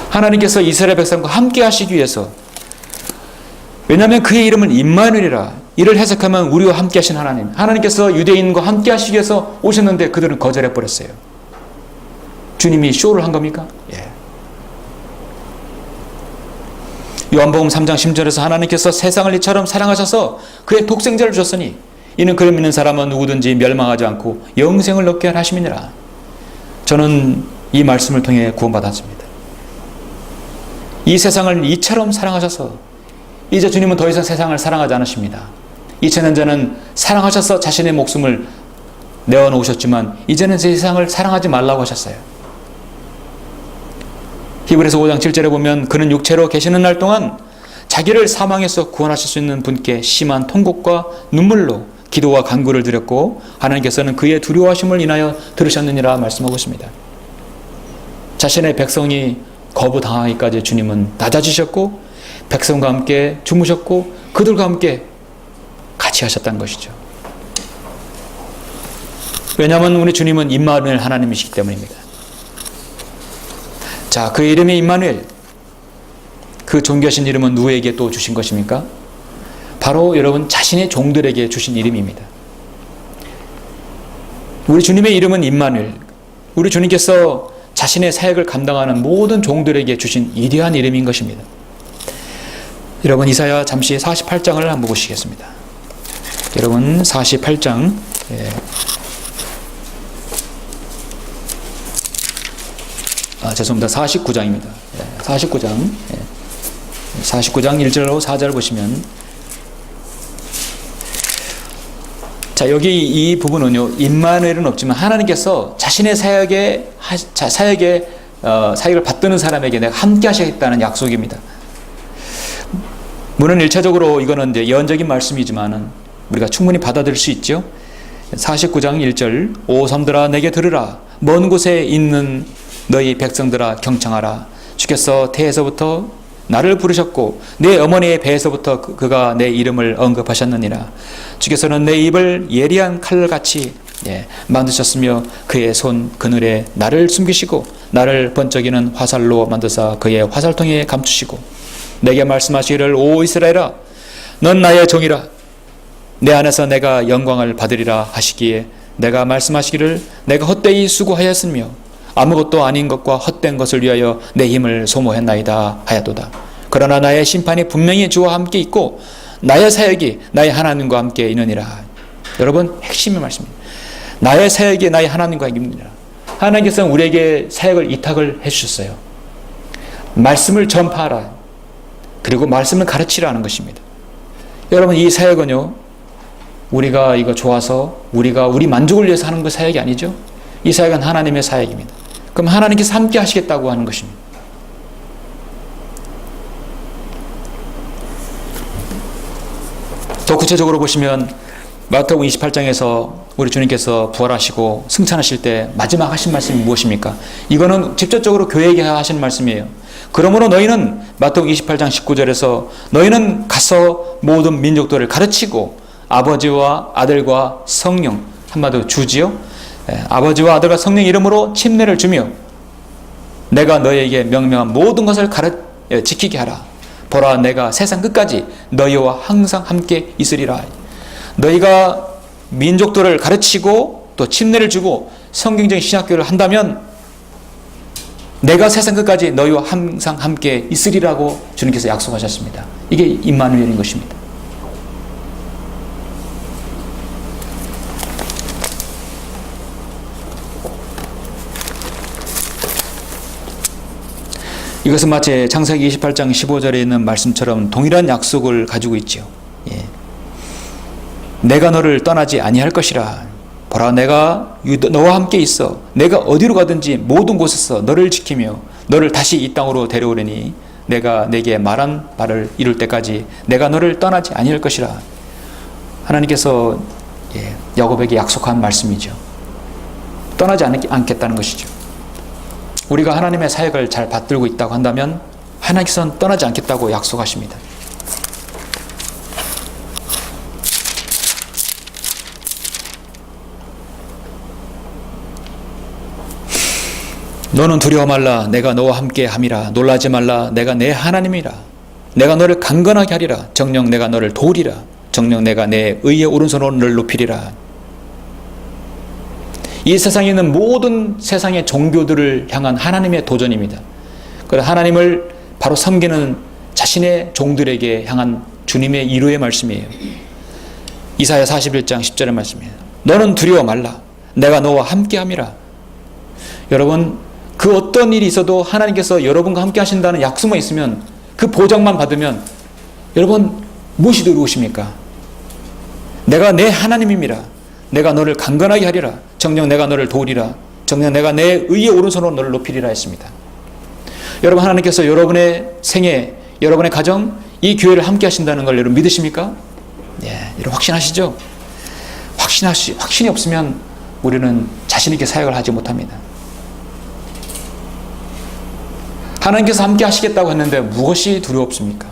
하나님께서 이스라엘 백성과 함께 하시기 위해서, 왜냐하면 그의 이름은 임마누엘이라, 이를 해석하면 우리와 함께 하신 하나님께서 유대인과 함께 하시기 위해서 오셨는데 그들은 거절해 버렸어요. 주님이 쇼를 한 겁니까? 예. 요한복음 3장 10절에서 하나님께서 세상을 이처럼 사랑하셔서 그의 독생자를 주셨으니 이는 그를 믿는 사람은 누구든지 멸망하지 않고 영생을 얻게 하심이니라. 저는 이 말씀을 통해 구원받았습니다. 이 세상을 이처럼 사랑하셔서, 이제 주님은 더 이상 세상을 사랑하지 않으십니다. 2000년 전은 사랑하셔서 자신의 목숨을 내어놓으셨지만 이제는 세상을 사랑하지 말라고 하셨어요. 히브리서 5장 7절에 보면 그는 육체로 계시는 날 동안 자기를 사망에서 구원하실 수 있는 분께 심한 통곡과 눈물로 기도와 간구를 드렸고 하나님께서는 그의 두려워하심을 인하여 들으셨느니라 말씀하고 있습니다. 자신의 백성이 거부당하기까지 주님은 낮아지셨고 백성과 함께 주무셨고 그들과 함께 같이 하셨다는 것이죠. 왜냐하면 우리 주님은 임마누엘 하나님이시기 때문입니다. 자, 그의 이름이 임마누엘. 그 존귀하신 이름은 누구에게 또 주신 것입니까? 바로 여러분 자신의 종들에게 주신 이름입니다. 우리 주님의 이름은 임마누엘. 우리 주님께서 자신의 사역을 감당하는 모든 종들에게 주신 위대한 이름인 것입니다. 여러분 이사야 잠시 48장을 한번 보시겠습니다. 여러분 48장 죄송합니다. 49장입니다. 49장 1절로 4절 보시면 자, 여기 이 부분은요, 임마누엘은 없지만 하나님께서 자신의 사역을 받드는 사람에게 내가 함께 하시겠다는 약속입니다. 물론 1차적으로 이거는 이제 예언적인 말씀이지만은 우리가 충분히 받아들일 수 있죠. 49장 1절 오 섬들아 내게 들으라 먼 곳에 있는 너희 백성들아 경청하라 주께서 태에서부터 나를 부르셨고 내 어머니의 배에서부터 그가 내 이름을 언급하셨느니라. 주께서는 내 입을 예리한 칼같이 만드셨으며 그의 손 그늘에 나를 숨기시고 나를 번쩍이는 화살로 만드사 그의 화살통에 감추시고 내게 말씀하시기를 오 이스라엘아 넌 나의 종이라 내 안에서 내가 영광을 받으리라 하시기에 내가 말씀하시기를 내가 헛되이 수고하였으며 아무것도 아닌 것과 헛된 것을 위하여 내 힘을 소모했나이다 하였도다. 그러나 나의 심판이 분명히 주와 함께 있고 나의 사역이 나의 하나님과 함께 있느니라. 여러분 핵심의 말씀입니다. 나의 사역이 나의 하나님과 함께 있느니라. 하나님께서는 우리에게 사역을 이탁을 해주셨어요. 말씀을 전파하라. 그리고 말씀을 가르치라는 것입니다. 여러분 이 사역은요 우리가 이거 좋아서 우리가 우리 만족을 위해서 하는 그 사역이 아니죠. 이 사역은 하나님의 사역입니다. 그럼 하나님께서 함께 하시겠다고 하는 것입니다. 더 구체적으로 보시면 마태복음 28장에서 우리 주님께서 부활하시고 승천하실 때 마지막 하신 말씀이 무엇입니까? 이거는 직접적으로 교회에게 하신 말씀이에요. 그러므로 너희는 마태복음 28장 19절에서 너희는 가서 모든 민족들을 가르치고 아버지와 아들과 성령 한마디로 주지요. 아버지와 아들과 성령 이름으로 침례를 주며 내가 너희에게 명령한 모든 것을 지키게 하라. 보라 내가 세상 끝까지 너희와 항상 함께 있으리라. 너희가 민족들을 가르치고 또 침례를 주고 성경적인 신학교를 한다면 내가 세상 끝까지 너희와 항상 함께 있으리라고 주님께서 약속하셨습니다. 이게 임마누엘인 것입니다. 이것은 마치 창세기 28장 15절에 있는 말씀처럼 동일한 약속을 가지고 있죠. 내가 너를 떠나지 아니할 것이라. 보라 내가 너와 함께 있어. 내가 어디로 가든지 모든 곳에서 너를 지키며 너를 다시 이 땅으로 데려오려니 내가 내게 말한 바를 이룰 때까지 내가 너를 떠나지 아니할 것이라. 하나님께서 야곱에게 약속한 말씀이죠. 떠나지 않겠다는 것이죠. 우리가 하나님의 사역을 잘 받들고 있다고 한다면 하나님께서는 떠나지 않겠다고 약속하십니다. 너는 두려워 말라. 내가 너와 함께 함이라. 놀라지 말라. 내가 내 하나님이라. 내가 너를 강건하게 하리라. 정녕 내가 너를 도우리라. 정녕 내가 내 의의 오른손으로 너를 높이리라. 이 세상에 있는 모든 세상의 종교들을 향한 하나님의 도전입니다. 그래서 하나님을 바로 섬기는 자신의 종들에게 향한 주님의 위로의 말씀이에요. 이사야 41장 10절의 말씀이에요. 너는 두려워 말라. 내가 너와 함께 함이라. 여러분 그 어떤 일이 있어도 하나님께서 여러분과 함께 하신다는 약속만 있으면 그 보장만 받으면 여러분 무엇이 두려우십니까? 내가 내 하나님입니다. 내가 너를 강건하게 하리라. 정녕 내가 너를 도우리라. 정녕 내가 내 의의 오른손으로 너를 높이리라 했습니다. 여러분 하나님께서 여러분의 생애, 여러분의 가정, 이 교회를 함께 하신다는 걸 여러분 믿으십니까? 여러분 확신하시죠? 확신이 없으면 우리는 자신 있게 사역을 하지 못합니다. 하나님께서 함께 하시겠다고 했는데 무엇이 두렵습니까?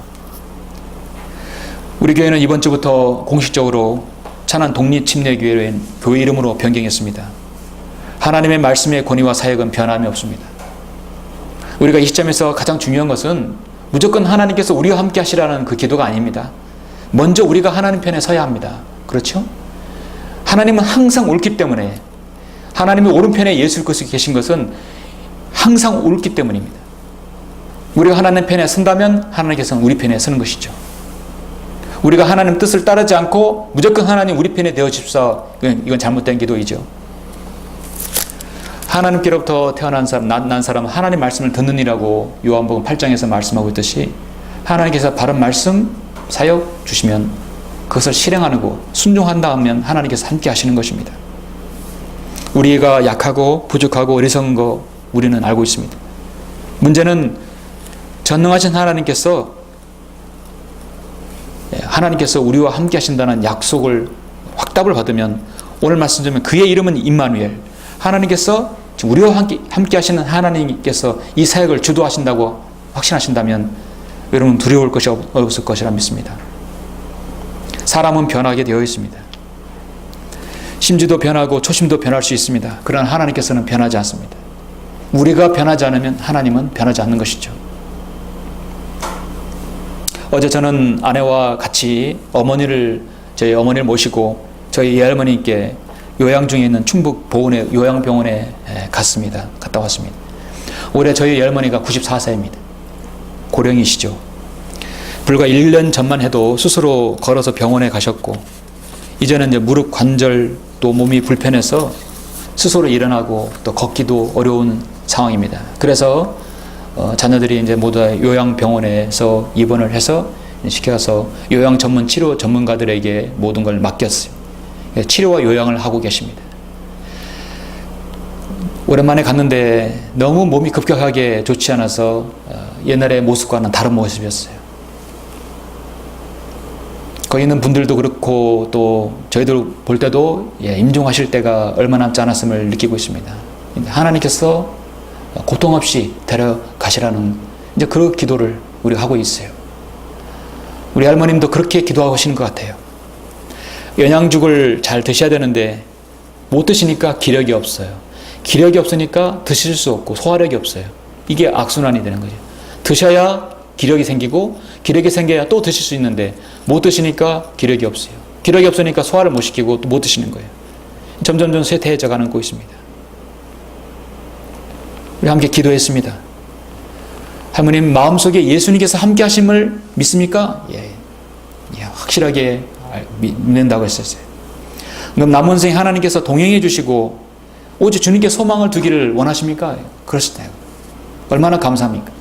우리 교회는 이번 주부터 공식적으로 찬한 독립침례교회인 교회 이름으로 변경했습니다. 하나님의 말씀의 권위와 사역은 변함이 없습니다. 우리가 이 시점에서 가장 중요한 것은 무조건 하나님께서 우리와 함께 하시라는 그 기도가 아닙니다. 먼저 우리가 하나님 편에 서야 합니다. 그렇죠? 하나님은 항상 옳기 때문에, 하나님의 오른편에 예수 그리스도께서 계신 것은 항상 옳기 때문입니다. 우리가 하나님 편에 선다면 하나님께서는 우리 편에 서는 것이죠. 우리가 하나님 뜻을 따르지 않고 무조건 하나님 우리 편에 되어집사, 이건 잘못된 기도이죠. 하나님께로부터 태어난 사람, 난 사람은 하나님 말씀을 듣느니라고 요한복음 8장에서 말씀하고 있듯이, 하나님께서 바른 말씀, 사역 주시면 그것을 실행하는 거, 순종한다 하면 하나님께서 함께 하시는 것입니다. 우리가 약하고 부족하고 어리석은 거 우리는 알고 있습니다. 문제는 전능하신 하나님께서 우리와 함께 하신다는 약속을, 확답을 받으면, 오늘 말씀드리면 그의 이름은 임마누엘, 하나님께서 우리와 함께 하시는 하나님께서 이 사역을 주도하신다고 확신하신다면 여러분 두려울 것이 없을 것이라 믿습니다. 사람은 변하게 되어 있습니다. 심지도 변하고 초심도 변할 수 있습니다. 그러나 하나님께서는 변하지 않습니다. 우리가 변하지 않으면 하나님은 변하지 않는 것이죠. 어제 저는 아내와 같이 저희 어머니를 모시고 저희 예할머니께 요양 중에 있는 충북 보은의 요양병원에 갔다 왔습니다. 올해 저희 예할머니가 94세입니다. 고령이시죠. 불과 1년 전만 해도 스스로 걸어서 병원에 가셨고, 이제는 이제 무릎 관절 또 몸이 불편해서 스스로 일어나고 또 걷기도 어려운 상황입니다. 그래서 자녀들이 이제 모두 요양병원에서 입원을 해서 시켜서 요양 전문 치료 전문가들에게 모든 걸 맡겼어요. 치료와 요양을 하고 계십니다. 오랜만에 갔는데 너무 몸이 급격하게 좋지 않아서 옛날의 모습과는 다른 모습이었어요. 거기 있는 분들도 그렇고 또 저희들 볼 때도 임종하실 때가 얼마 남지 않았음을 느끼고 있습니다. 하나님께서 고통 없이 데려가시라는 이제 그런 기도를 우리가 하고 있어요. 우리 할머님도 그렇게 기도하고 계시는 것 같아요. 영양죽을 잘 드셔야 되는데 못 드시니까 기력이 없어요. 기력이 없으니까 드실 수 없고 소화력이 없어요. 이게 악순환이 되는 거죠. 드셔야 기력이 생기고 기력이 생겨야 또 드실 수 있는데 못 드시니까 기력이 없어요. 기력이 없으니까 소화를 못 시키고 또 못 드시는 거예요. 점점점 쇠퇴해져 가는 거 있습니다. 우리 함께 기도했습니다. 할머님 마음속에 예수님께서 함께 하심을 믿습니까? 예, 확실하게 믿는다고 했었어요. 그럼 남은 생 하나님께서 동행해 주시고 오직 주님께 소망을 두기를 원하십니까? 그러시대요. 얼마나 감사합니까?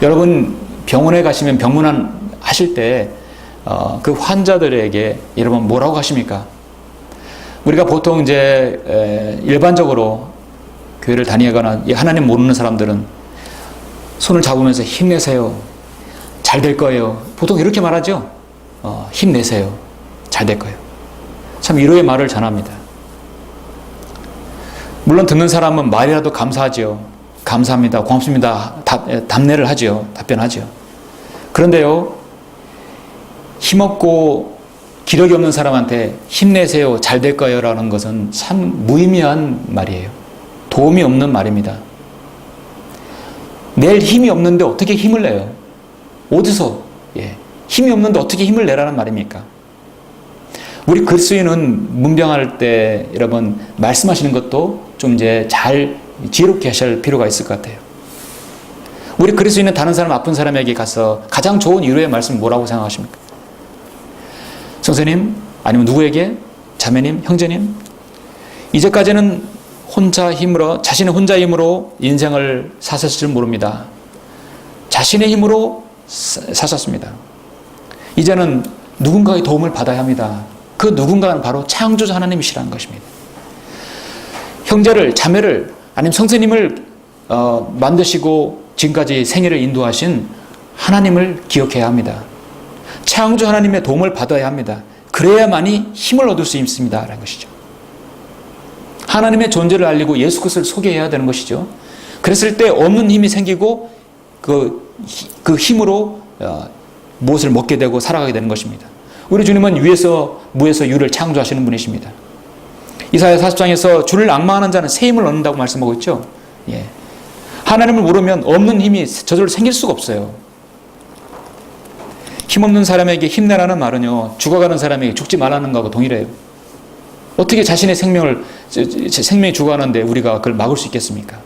여러분 병원에 가시면 병문안 하실 때 그 환자들에게 여러분 뭐라고 하십니까? 우리가 보통 이제 일반적으로 교회를 다니거나 하나님 모르는 사람들은 손을 잡으면서 힘내세요. 잘 될 거예요. 보통 이렇게 말하죠. 힘내세요. 잘 될 거예요. 참 위로의 말을 전합니다. 물론 듣는 사람은 말이라도 감사하죠. 감사합니다. 고맙습니다. 답례를 하죠. 답변하죠. 그런데요, 힘없고 기력이 없는 사람한테 힘내세요. 잘 될 거예요. 라는 것은 참 무의미한 말이에요. 도움이 없는 말입니다. 낼 힘이 없는데 어떻게 힘을 내요? 어디서? 힘이 없는데 어떻게 힘을 내라는 말입니까? 우리 그리스도인은 문병할 때 여러분 말씀하시는 것도 좀 이제 잘 지혜롭게 하실 필요가 있을 것 같아요. 우리 그리스도인은 다른 사람 아픈 사람에게 가서 가장 좋은 위로의 말씀 뭐라고 생각하십니까? 선생님 아니면 누구에게? 자매님, 형제님? 이제까지는 자신의 혼자 힘으로 인생을 사셨을 줄 모릅니다. 자신의 힘으로 사셨습니다. 이제는 누군가의 도움을 받아야 합니다. 그 누군가는 바로 창조자 하나님이시라는 것입니다. 형제를, 자매를, 아니면 성도님을 만드시고 지금까지 생애를 인도하신 하나님을 기억해야 합니다. 창조 하나님의 도움을 받아야 합니다. 그래야만이 힘을 얻을 수 있습니다 라는 것이죠. 하나님의 존재를 알리고 예수 그리스도를 소개해야 되는 것이죠. 그랬을 때 없는 힘이 생기고 그 힘으로 무엇을 먹게 되고 살아가게 되는 것입니다. 우리 주님은 유에서 무에서 유를 창조하시는 분이십니다. 이사야 40장에서 주를 앙망하는 자는 새 힘을 얻는다고 말씀하고 있죠. 예. 하나님을 모르면 없는 힘이 저절로 생길 수가 없어요. 힘없는 사람에게 힘내라는 말은요, 죽어가는 사람에게 죽지 말라는 거하고 동일해요. 어떻게 자신의 생명이 죽어가는데 우리가 그걸 막을 수 있겠습니까?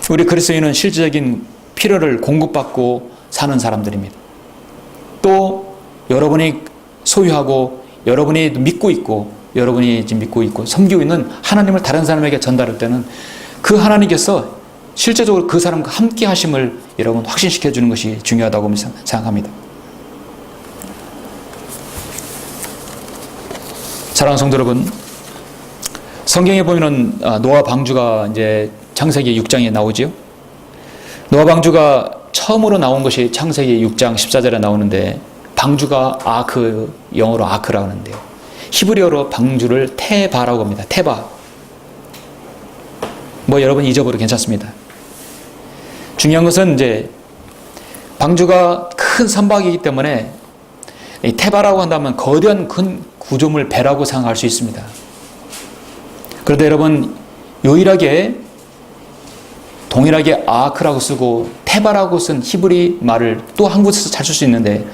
우리 그리스도인은 실질적인 필요를 공급받고 사는 사람들입니다. 또 여러분이 소유하고 여러분이 믿고 있고 여러분이 지금 믿고 있고 섬기고 있는 하나님을 다른 사람에게 전달할 때는 그 하나님께서 실제적으로 그 사람과 함께 하심을 여러분 확신시켜 주는 것이 중요하다고 생각합니다. 사랑하는 성도 여러분, 성경에 보면은 노아 방주가 이제 창세기 6장에 나오지요. 노아 방주가 처음으로 나온 것이 창세기 6장 14절에 나오는데 방주가 아크, 영어로 아크라고 하는데요. 히브리어로 방주를 테바라고 합니다. 테바. 뭐 여러분 잊어버려도 괜찮습니다. 중요한 것은 이제 방주가 큰 선박이기 때문에 이 테바라고 한다면 거대한 큰 구조물 배라고 생각할 수 있습니다. 그런데 여러분 유일하게 동일하게 아크라고 쓰고 테바라고 쓴 히브리 말을 또 한 곳에서 잘 쓸 수 있는데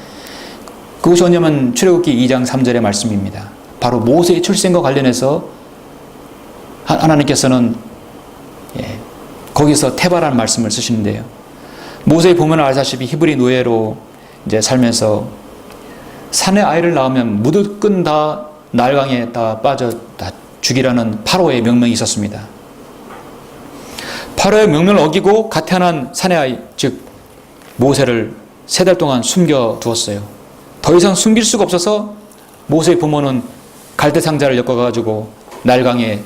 그것이 뭐냐면 출애굽기 2장 3절의 말씀입니다. 바로 모세의 출생과 관련해서 하나님께서는 거기서 테바라는 말씀을 쓰시는데요. 모세의 보면 알다시피 히브리 노예로 이제 살면서 산에 아이를 낳으면 무조건 다 날강에 다 빠져 다 죽이라는 파로의 명령이 있었습니다. 파로의 명령을 어기고 갓 태어난 산의 아이, 즉 모세를 3달 동안 숨겨 두었어요. 더 이상 숨길 수가 없어서 모세의 부모는 갈대 상자를 엮어가지고 날강에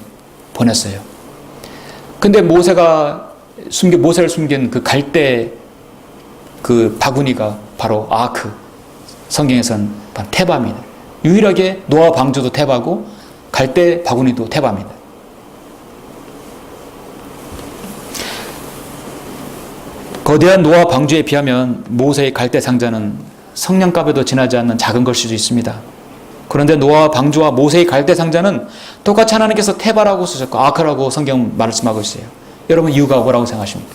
보냈어요. 근데 모세를 숨긴 그 갈대 그 바구니가 바로 아크, 성경에서는 바로 테바입니다. 유일하게 노아 방주도 테바고 갈대 바구니도 테바입니다. 거대한 노아 방주에 비하면 모세의 갈대 상자는 성냥갑에도 지나지 않는 작은 걸 수도 있습니다. 그런데 노아 방주와 모세의 갈대 상자는 똑같이 하나님께서 테바라고 쓰셨고 아크라고 성경 말씀하고 있어요. 여러분 이유가 뭐라고 생각하십니까?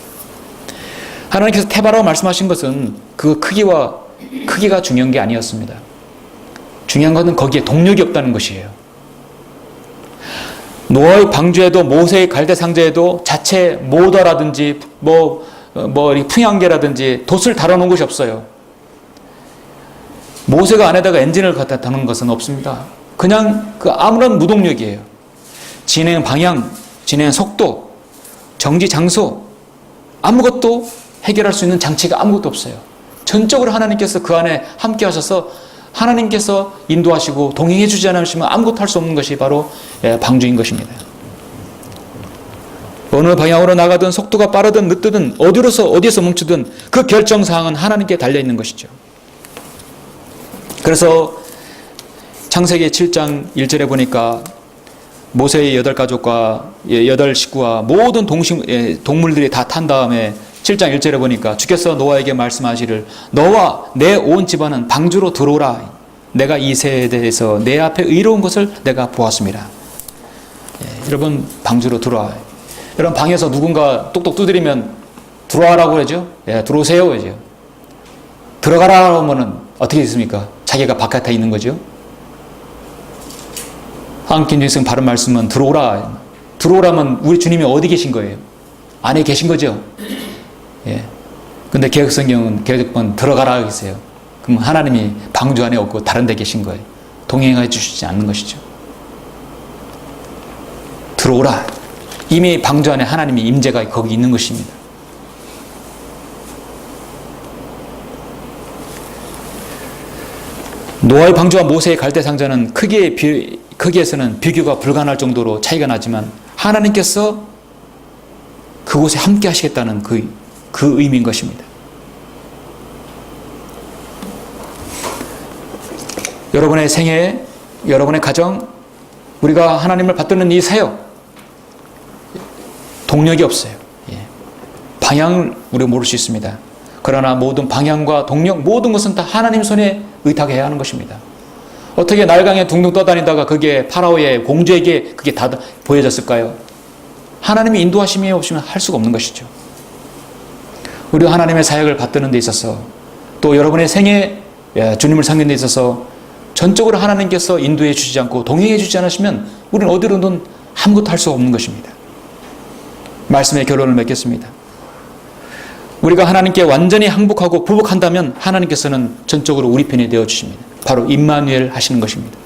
하나님께서 테바라고 말씀하신 것은 그 크기가 중요한 게 아니었습니다. 중요한 것은 거기에 동력이 없다는 것이에요. 노아의 방주에도 모세의 갈대 상자에도 자체 모더라든지 풍향계라든지 돛을 달아놓은 것이 없어요. 모세가 안에다가 엔진을 갖다 다는 것은 없습니다. 그냥 아무런 무동력이에요. 진행 방향, 진행 속도, 정지 장소 아무것도 해결할 수 있는 장치가 아무것도 없어요. 전적으로 하나님께서 그 안에 함께 하셔서 하나님께서 인도하시고 동행해 주지 않으시면 아무것도 할 수 없는 것이 바로 방주인 것입니다. 어느 방향으로 나가든 속도가 빠르든 늦든 어디에서 멈추든 그 결정사항은 하나님께 달려있는 것이죠. 그래서 창세기 7장 1절에 보니까 모세의 8가족과 8식구와 모든 동물들이 다 탄 다음에 7장 1절에 보니까 주께서 노아에게 말씀하시를 너와 내 온 집안은 방주로 들어오라. 내가 이 세대에서 내 앞에 의로운 것을 내가 보았습니다. 여러분 방주로 들어와. 여러분 방에서 누군가 똑똑 두드리면 들어와라고 그러죠. 들어오세요 그러죠. 들어가라 하면은 어떻게 있습니까? 자기가 바깥에 있는 거죠. 한국인증성 바른 말씀은 들어오라. 들어오라면 우리 주님이 어디 계신 거예요? 안에 계신 거죠. 근데 개혁성경은 개혁본 들어가라 하겠어요. 그럼 하나님이 방주 안에 없고 다른 데 계신 거예요. 동행해 주시지 않는 것이죠. 들어오라. 이미 방주 안에 하나님의 임재가 거기 있는 것입니다. 노아의 방주와 모세의 갈대 상자는 크기에서는 비교가 불가능할 정도로 차이가 나지만 하나님께서 그곳에 함께 하시겠다는 그 의미인 것입니다. 여러분의 생애, 여러분의 가정, 우리가 하나님을 받드는 이 사역, 동력이 없어요. 방향을 우리가 모를 수 있습니다. 그러나 모든 방향과 동력, 모든 것은 다 하나님 손에 의탁해야 하는 것입니다. 어떻게 날강에 둥둥 떠다니다가 그게 파라오의 공주에게 그게 다 보여졌을까요? 하나님의 인도하심이 없으면 할 수가 없는 것이죠. 우리가 하나님의 사역을 받드는 데 있어서 또 여러분의 생애 주님을 섬기는 데 있어서 전적으로 하나님께서 인도해 주시지 않고 동행해 주지 않으시면 우리는 어디로든 아무것도 할 수 없는 것입니다. 말씀의 결론을 맺겠습니다. 우리가 하나님께 완전히 항복하고 부복한다면 하나님께서는 전적으로 우리 편이 되어 주십니다. 바로 임마누엘 하시는 것입니다.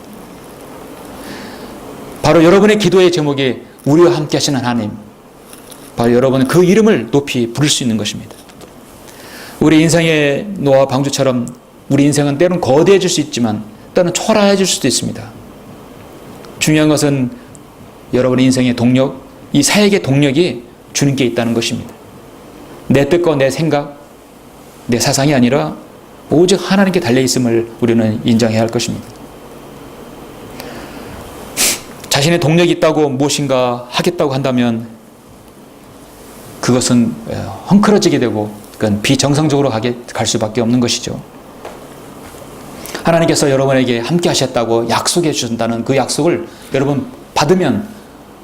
바로 여러분의 기도의 제목이 우리와 함께 하시는 하나님, 바로 여러분은 그 이름을 높이 부를 수 있는 것입니다. 우리 인생의 노아 방주처럼 우리 인생은 때로는 거대해질 수 있지만 때로는 초라해질 수도 있습니다. 중요한 것은 여러분의 인생의 동력, 이 사역의 동력이 주님께 있다는 것입니다. 내 뜻과 내 생각, 내 사상이 아니라 오직 하나님께 달려있음을 우리는 인정해야 할 것입니다. 자신의 동력이 있다고 무엇인가 하겠다고 한다면 그것은 헝클어지게 되고 그건 비정상적으로 갈 수밖에 없는 것이죠. 하나님께서 여러분에게 함께 하셨다고 약속해 주신다는 그 약속을 여러분 받으면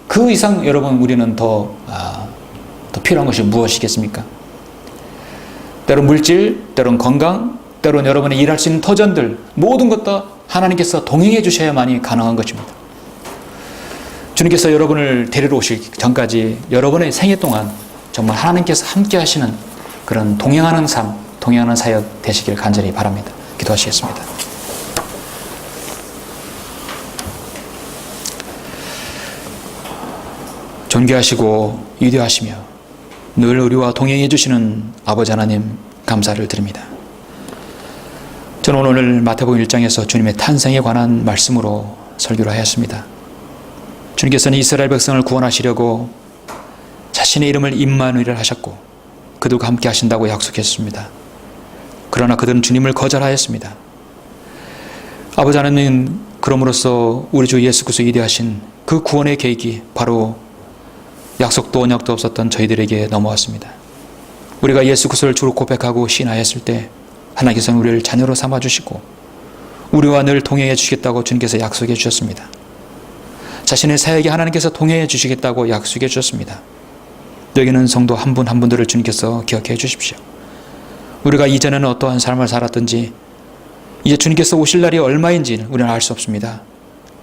그 이상 여러분 우리는 더 필요한 것이 무엇이겠습니까? 때론 물질, 때론 건강, 때론 여러분이 일할 수 있는 터전들 모든 것 다 하나님께서 동행해 주셔야만이 가능한 것입니다. 주님께서 여러분을 데리러 오실 전까지 여러분의 생애 동안 정말 하나님께서 함께 하시는 그런 동행하는 삶, 동행하는 사역 되시길 간절히 바랍니다. 기도하시겠습니다. 존귀하시고 위대하시며 늘 우리와 동행해 주시는 아버지 하나님 감사를 드립니다. 저는 오늘 마태복음 1장에서 주님의 탄생에 관한 말씀으로 설교를 하였습니다. 주님께서는 이스라엘 백성을 구원하시려고 자신의 이름을 임마누엘 하셨고 그들과 함께 하신다고 약속했습니다. 그러나 그들은 주님을 거절하였습니다. 아버지 하나님, 그럼으로써 우리 주 예수 그리스도 위대하신 그 구원의 계획이 바로 약속도 언약도 없었던 저희들에게 넘어왔습니다. 우리가 예수 그리스도를 주로 고백하고 신하였을 때 하나님께서는 우리를 자녀로 삼아주시고 우리와 늘 동행해 주시겠다고 주님께서 약속해 주셨습니다. 자신의 사역에 하나님께서 동행해 주시겠다고 약속해 주셨습니다. 여기는 성도 한 분 한 분들을 주님께서 기억해 주십시오. 우리가 이전에는 어떠한 삶을 살았든지 이제 주님께서 오실 날이 얼마인지 우리는 알 수 없습니다.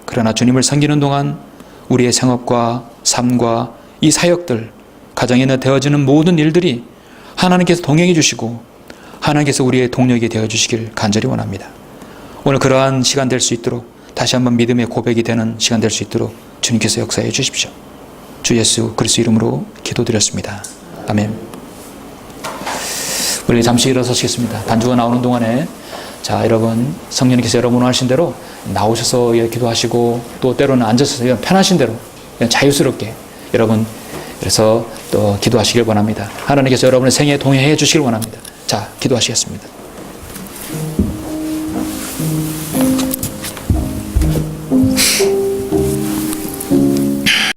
그러나 주님을 섬기는 동안 우리의 생업과 삶과 이 사역들, 가정에 되어지는 모든 일들이 하나님께서 동행해 주시고 하나님께서 우리의 동력이 되어 주시길 간절히 원합니다. 오늘 그러한 시간 될 수 있도록 다시 한번 믿음의 고백이 되는 시간 될 수 있도록 주님께서 역사해 주십시오. 주 예수 그리스도 이름으로 기도드렸습니다. 아멘. 우리 잠시 일어서시겠습니다. 단주가 나오는 동안에 자, 여러분 성령님께서 여러분 하신 대로 나오셔서 기도하시고 또 때로는 앉아서 편하신 대로 자유스럽게 여러분 그래서 또 기도하시길 원합니다. 하나님께서 여러분의 생애에 동행해 주시길 원합니다. 자, 기도하시겠습니다.